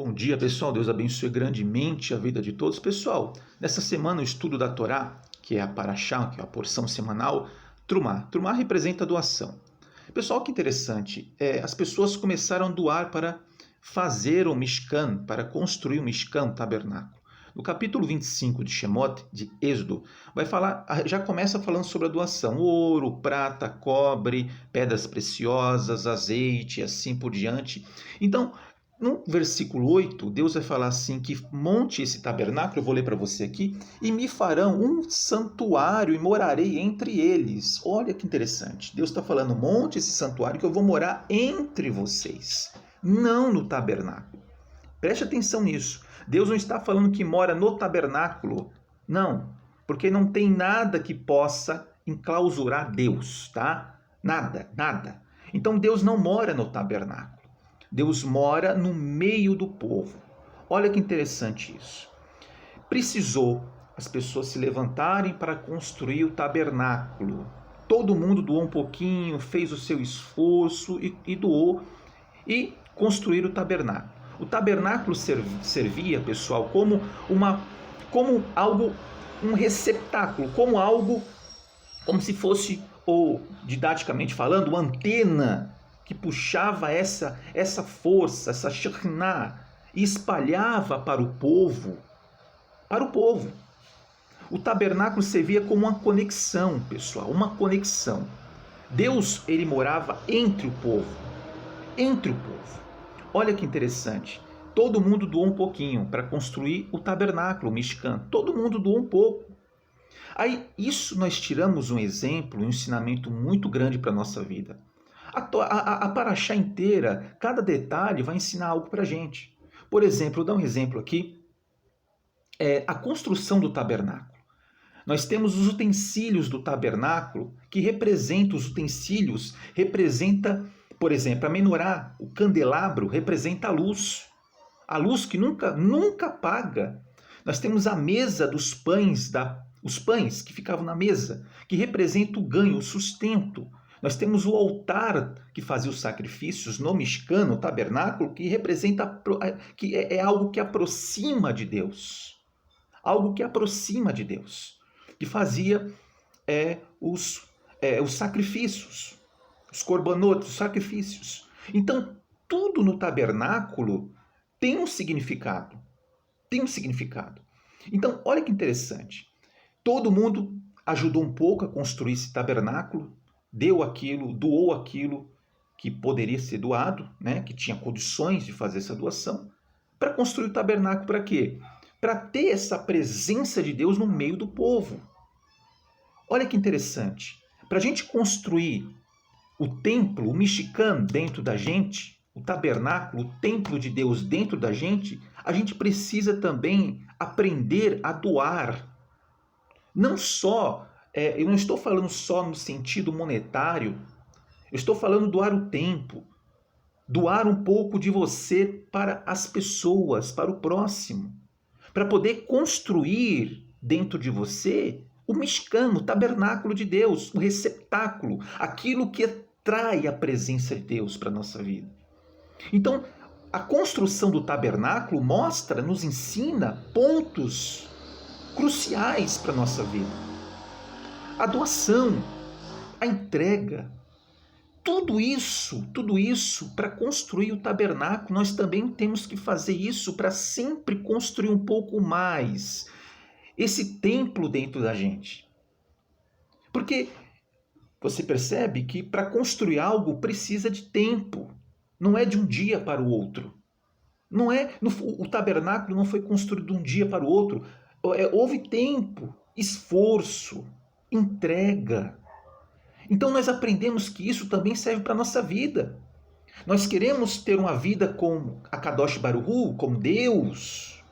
Bom dia, pessoal. Deus abençoe grandemente a vida de todos. Pessoal, nessa semana o estudo da Torá, que é a Parashá, que é a porção semanal, Trumá. Trumá representa doação. Pessoal, que interessante. As pessoas começaram a doar para fazer o Mishkan, para construir o Mishkan, o tabernáculo. No capítulo 25 de Shemot, de Êxodo, vai falar, já começa falando sobre a doação: ouro, prata, cobre, pedras preciosas, azeite, assim por diante. Então, no versículo 8, Deus vai falar assim, que monte esse tabernáculo, eu vou ler para você aqui, e me farão um santuário e morarei entre eles. Olha que interessante. Deus está falando, monte esse santuário que eu vou morar entre vocês, não no tabernáculo. Preste atenção nisso. Deus não está falando que mora no tabernáculo. Não, porque não tem nada que possa enclausurar Deus, tá? Nada, nada. Então Deus não mora no tabernáculo. Deus mora no meio do povo. Olha que interessante isso. Precisou as pessoas se levantarem para construir o tabernáculo. Todo mundo doou um pouquinho, fez o seu esforço e doou e construir o tabernáculo. O tabernáculo servia, pessoal, como algo, um receptáculo, como se fosse, ou didaticamente falando, uma antena que puxava essa força, essa Shekhinah, e espalhava para o povo. Para o povo. O tabernáculo servia como uma conexão, pessoal, uma conexão. Deus, ele morava entre o povo. Entre o povo. Olha que interessante. Todo mundo doou um pouquinho para construir o tabernáculo, o Mishkan. Todo mundo doou um pouco. Aí, isso nós tiramos um exemplo, um ensinamento muito grande para a nossa vida. A Parashá inteira, cada detalhe vai ensinar algo para a gente. Por exemplo, vou dar um exemplo aqui. A construção do tabernáculo. Nós temos os utensílios do tabernáculo, que representam os utensílios, por exemplo, a menorá, o candelabro, representa a luz. A luz que nunca apaga. Nós temos a mesa dos pães, os pães que ficavam na mesa, que representa o ganho, o sustento. Nós temos o altar que fazia os sacrifícios no Mishkan, no tabernáculo, que representa, que é algo que aproxima de Deus. Algo que aproxima de Deus. Que fazia os sacrifícios, os korbanot, os sacrifícios. Então, tudo no tabernáculo tem um significado. Tem um significado. Então, olha que interessante. Todo mundo ajudou um pouco a construir esse tabernáculo, deu aquilo, doou aquilo que poderia ser doado, né, que tinha condições de fazer essa doação, para construir o tabernáculo para quê? Para ter essa presença de Deus no meio do povo. Olha que interessante. Para a gente construir o templo, o Mishkan dentro da gente, o tabernáculo, o templo de Deus dentro da gente, a gente precisa também aprender a doar. Não só, eu não estou falando só no sentido monetário, eu estou falando doar o tempo, doar um pouco de você para as pessoas, para o próximo, para poder construir dentro de você o Mishkan, o tabernáculo de Deus, o receptáculo, aquilo que atrai a presença de Deus para a nossa vida. Então, a construção do tabernáculo nos ensina pontos cruciais para a nossa vida. A doação, a entrega, tudo isso para construir o tabernáculo, nós também temos que fazer isso para sempre construir um pouco mais esse templo dentro da gente. Porque você percebe que para construir algo precisa de tempo, não é de um dia para o outro. O tabernáculo não foi construído de um dia para o outro. Houve tempo, esforço, entrega. Então nós aprendemos que isso também serve para a nossa vida. Nós queremos ter uma vida com a Kadosh Baruch Hu, com Deus.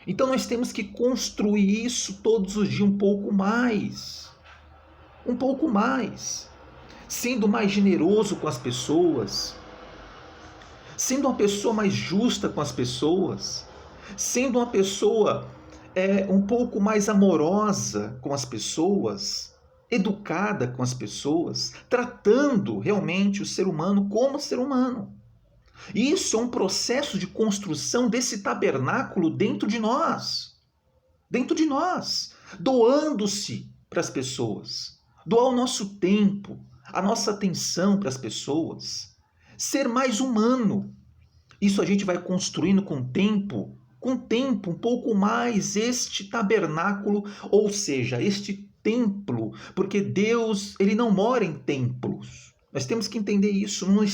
Então nós temos que construir isso todos os dias um pouco mais. Um pouco mais. Sendo mais generoso com as pessoas. Sendo uma pessoa mais justa com as pessoas. Sendo uma pessoa um pouco mais amorosa com as pessoas. Educada com as pessoas. Tratando realmente o ser humano como ser humano. Isso é um processo de construção desse tabernáculo dentro de nós. Dentro de nós. Doando-se para as pessoas. Doar o nosso tempo, a nossa atenção para as pessoas. Ser mais humano. Isso a gente vai construindo com o tempo, um pouco mais este tabernáculo, ou seja, este templo, porque Deus, ele não mora em templos. Nós temos que entender isso, não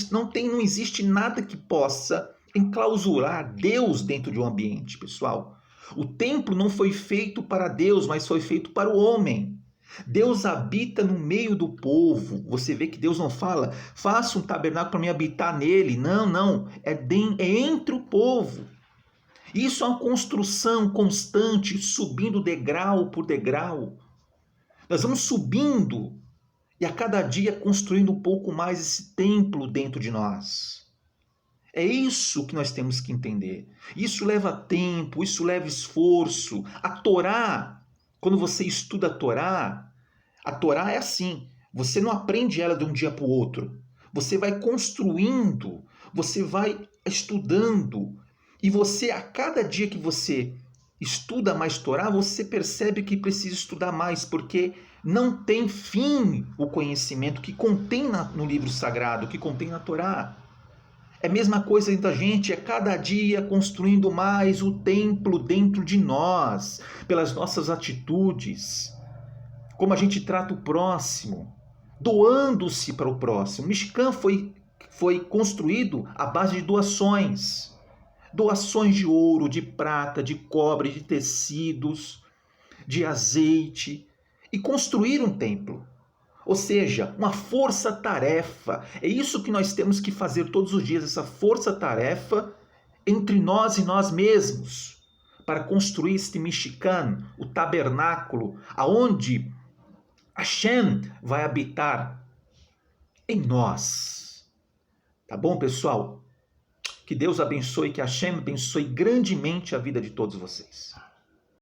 existe nada que possa enclausurar Deus dentro de um ambiente, pessoal. O templo não foi feito para Deus, mas foi feito para o homem. Deus habita no meio do povo. Você vê que Deus não fala, faça um tabernáculo para me habitar nele. Não. É entre o povo. Isso é uma construção constante, subindo degrau por degrau. Nós vamos subindo e a cada dia construindo um pouco mais esse templo dentro de nós. É isso que nós temos que entender. Isso leva tempo, isso leva esforço. A Torá, quando você estuda a Torá é assim. Você não aprende ela de um dia para o outro. Você vai construindo, você vai estudando. E você, a cada dia que você estuda mais Torá, você percebe que precisa estudar mais, porque não tem fim o conhecimento que contém no livro sagrado, que contém na Torá. É a mesma coisa entre a gente, é cada dia construindo mais o templo dentro de nós, pelas nossas atitudes, como a gente trata o próximo, doando-se para o próximo. Mishkan foi construído à base de doações. Doações de ouro, de prata, de cobre, de tecidos, de azeite. E construir um templo. Ou seja, uma força-tarefa. É isso que nós temos que fazer todos os dias, essa força-tarefa entre nós e nós mesmos, para construir este Mishkan, o tabernáculo, aonde Hashem vai habitar em nós. Tá bom, pessoal? Que Deus abençoe, que Hashem abençoe grandemente a vida de todos vocês.